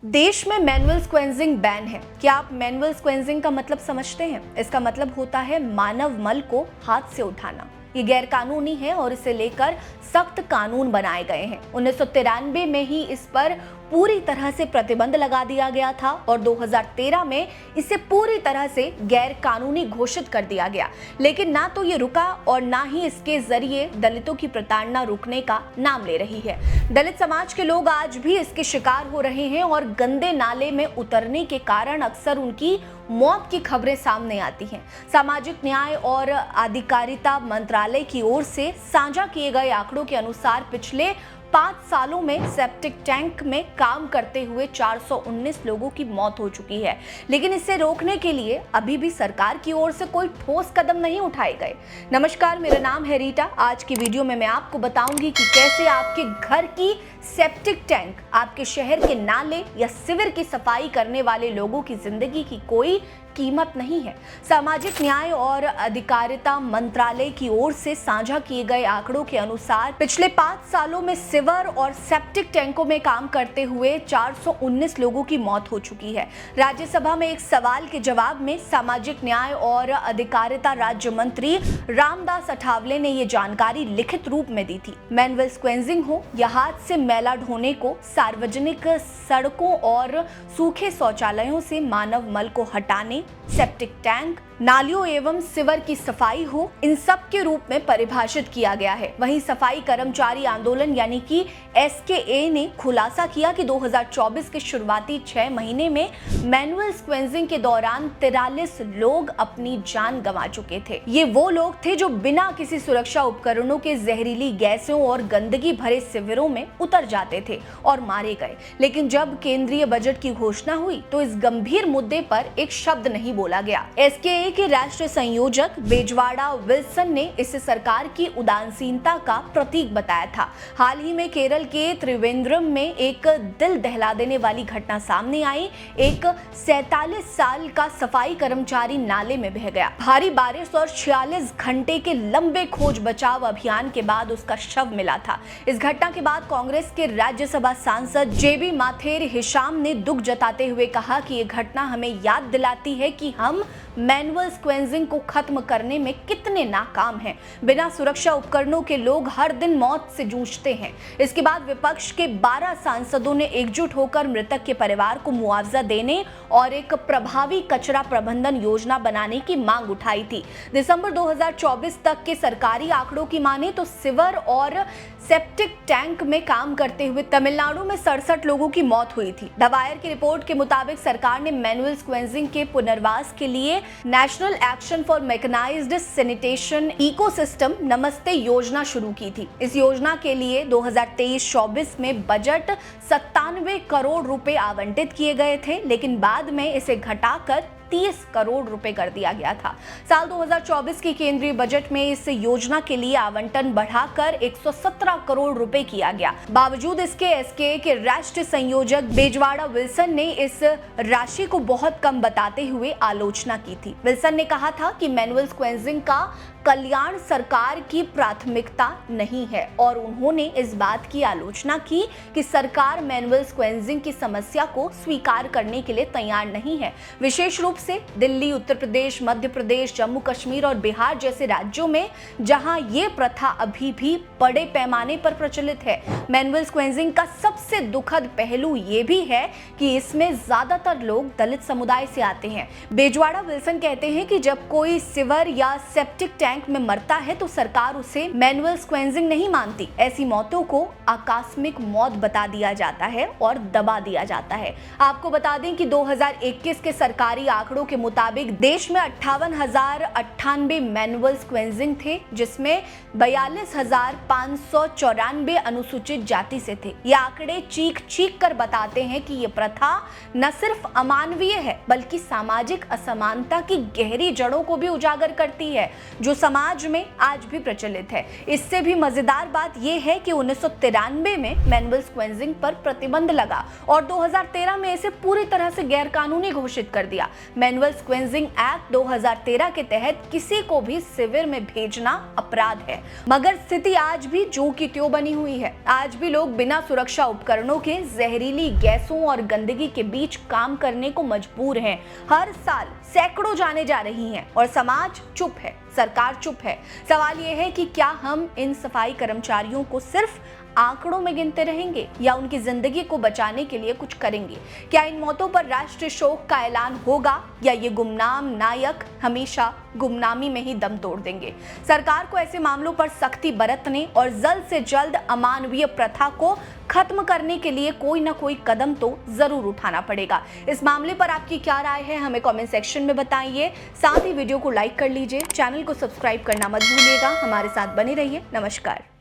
देश में manual scavenging ban है। क्या आप मैनुअल स्क्वेंजिंग का मतलब समझते हैं? इसका मतलब होता है मानव मल को हाथ से उठाना। ये गैर कानूनी है और इसे लेकर सख्त कानून बनाए गए हैं। 1993 में ही इस पर पूरी तरह से प्रतिबंध लगा दिया गया था और 2013 में इसे पूरी तरह से गैर कानूनी घोषित कर दिया गया। लेकिन ना तो ये रुका और ना ही इसके जरिए दलितों की प्रताड़ना रुकने का नाम ले रही है। दलित समाज के लोग आज भी इसके शिकार हो रहे हैं और गंदे नाले में उतरने के कारण अक्सर उनकी मौत की खबरें सामने आती हैं। सामाजिक न्याय और अधिकारिता मंत्रालय की ओर से साझा किए गए आंकड़ों के अनुसार पिछले 5 सालों में सेप्टिक टैंक में काम करते हुए 419 लोगों की मौत हो चुकी है। लेकिन इसे रोकने के लिए अभी भी सरकार की ओर से कोई ठोस कदम नहीं उठाए गए। नमस्कार, मेरा नाम है रीटा। आज की वीडियो में मैं आपको बताऊंगी कि कैसे आपके घर की सेप्टिक टैंक, आपके शहर के नाले या सीवर की सफाई करने वाले लोगों की जिंदगी की कोई कीमत नहीं है। सामाजिक न्याय और अधिकारिता मंत्रालय की ओर से साझा किए गए आंकड़ों के अनुसार पिछले 5 सालों में सीवर और सेप्टिक टैंकों में काम करते हुए 419 लोगों की मौत हो चुकी है। राज्यसभा में एक सवाल के जवाब में सामाजिक न्याय और अधिकारिता राज्य मंत्री रामदास अठावले ने ये जानकारी लिखित रूप में दी थी। मैनुअल स्क्वेंजिंग हो या हाथ से मैला ढोने को, सार्वजनिक सड़कों और सूखे शौचालयों से मानव मल को हटाने, सेप्टिक टैंक, नालियों एवं सीवर की सफाई हो, इन सब के रूप में परिभाषित किया गया है। वहीं सफाई कर्मचारी आंदोलन यानी कि SKA ने खुलासा किया कि 2024 के शुरुआती 6 महीने में मैनुअल स्क्वेंजिंग के दौरान 43 लोग अपनी जान गंवा चुके थे। ये वो लोग थे जो बिना किसी सुरक्षा उपकरणों के जहरीली गैसों और गंदगी भरे शिविरों में उतर जाते थे और मारे गए। लेकिन जब केंद्रीय बजट की घोषणा हुई तो इस गंभीर मुद्दे पर एक शब्द नहीं बोला गया। SKA के राष्ट्रीय संयोजक बेजवाड़ा विल्सन ने इसे सरकार की उदासीनता का प्रतीक बताया था। हाल ही में केरल के त्रिवेंद्रम में एक दिल दहला देने वाली घटना सामने आई। एक 47 साल का सफाई कर्मचारी नाले में बह गया। भारी बारिश और 46 घंटे के लंबे खोज बचाव अभियान के बाद उसका शव मिला था। इस घटना के बाद कांग्रेस के राज्यसभा सांसद JB माथेर हिशाम ने दुख जताते हुए कहा कि ये घटना हमें याद दिलाती है कि हम मैनुअल स्क्वेंजिंग को खत्म करने में कितने नाकाम हैं। बिना सुरक्षा उपकरणों के लोग हर दिन मौत से जूझते हैं। इसके बाद विपक्ष के 12 सांसदों ने एकजुट होकर मृतक के परिवार को मुआवजा देने और एक प्रभावी कचरा प्रबंधन योजना बनाने की मांग उठाई थी। दिसंबर 2024 तक के सरकारी आंकड़ों की माने तो सीवर और सेप्टिक टैंक में काम करते हुए तमिलनाडु में 67 लोगों की मौत हुई थी। द वायर की रिपोर्ट के मुताबिक सरकार ने मैनुअल स्क्वेंजिंग के पुनर्वास के लिए national action for mechanised sanitation ecosystem Namaste योजना शुरू की थी। इस योजना के लिए 2023-24 में बजट 97 करोड़ रुपए आवंटित किए गए थे, लेकिन बाद में इसे घटाकर 30 करोड़ रुपए कर दिया गया था। साल 2024 के केंद्रीय बजट में इस योजना के लिए आवंटन बढ़ाकर 117 करोड़ रुपए किया गया। बावजूद इसके SKA के राष्ट्रीय संयोजक बेजवाड़ा विल्सन ने इस राशि को बहुत कम बताते हुए आलोचना की थी। विल्सन ने कहा था कि मैनुअल स्क्वेंजिंग का कल्याण सरकार की प्राथमिकता नहीं है और उन्होंने इस बात की आलोचना की कि सरकार मैनुअल स्क्वेंजिंग की समस्या को स्वीकार करने के लिए तैयार नहीं है। विशेष रूप से दिल्ली, उत्तर प्रदेश, मध्य प्रदेश, जम्मू कश्मीर और बिहार जैसे राज्यों में जहां ये प्रथा अभी भी बड़े पैमाने पर प्रचलित है। मैनुअल स्क्वेंजिंग का सबसे दुखद पहलू ये भी है कि इसमें ज्यादातर लोग दलित समुदाय से आते हैं। बेजवाड़ा विल्सन कहते हैं कि जब कोई सीवर या सेप्टिक टैंक में मरता है तो सरकार उसे मैनुअल स्क्वेंजिंग नहीं मानती। ऐसी मौतों को आकस्मिक मौत बता दिया जाता है और दबा दिया जाता है। आपको बता दें कि 2021 के सरकारी आंकड़ों के मुताबिक देश में 58,098 मैनुअल स्क्वेंजिंग थे, जिसमें 42,594 अनुसूचित जाति से थे। ये आंकड़े चीख कर बताते हैं कि ये प्रथा न सिर्फ अमानवीय है बल्कि सामाजिक असमानता की गहरी जड़ों को भी उजागर करती है, जो समाज में आज भी प्रचलित है। इससे भी मजेदार बात यह है कि 1993 में मैनुअल स्क्वेंजिंग पर प्रतिबंध लगा और 2013 में इसे पूरी तरह से गैर कानूनी घोषित कर दिया। मैनुअल स्क्वेंजिंग एक्ट 2013 के तहत किसी को भी शिविर में भेजना अपराध है। मगर स्थिति आज भी जो की त्यों बनी हुई है। आज भी लोग बिना सुरक्षा उपकरणों के जहरीली गैसों और गंदगी के बीच काम करने को मजबूर हैं। हर साल सैकड़ों जाने जा रही हैं और समाज चुप है, सरकार चुप है। सवाल यह है कि क्या हम इन सफाई कर्मचारियों को सिर्फ आंकड़ों में गिनते रहेंगे या उनकी जिंदगी को बचाने के लिए कुछ करेंगे? क्या इन मौतों पर राष्ट्रीय शोक का ऐलान होगा या ये गुमनाम नायक हमेशा गुमनामी में ही दम तोड़ देंगे? सरकार को ऐसे मामलों पर सख्ती बरतने और जल्द से जल्द अमानवीय प्रथा को खत्म करने के लिए कोई ना कोई कदम तो जरूर उठाना पड़ेगा। इस मामले पर आपकी क्या राय है, हमें कमेंट सेक्शन में बताइए। साथ ही वीडियो को लाइक कर लीजिए, चैनल को सब्सक्राइब करना मत भूलिएगा। हमारे साथ बने रहिए। नमस्कार।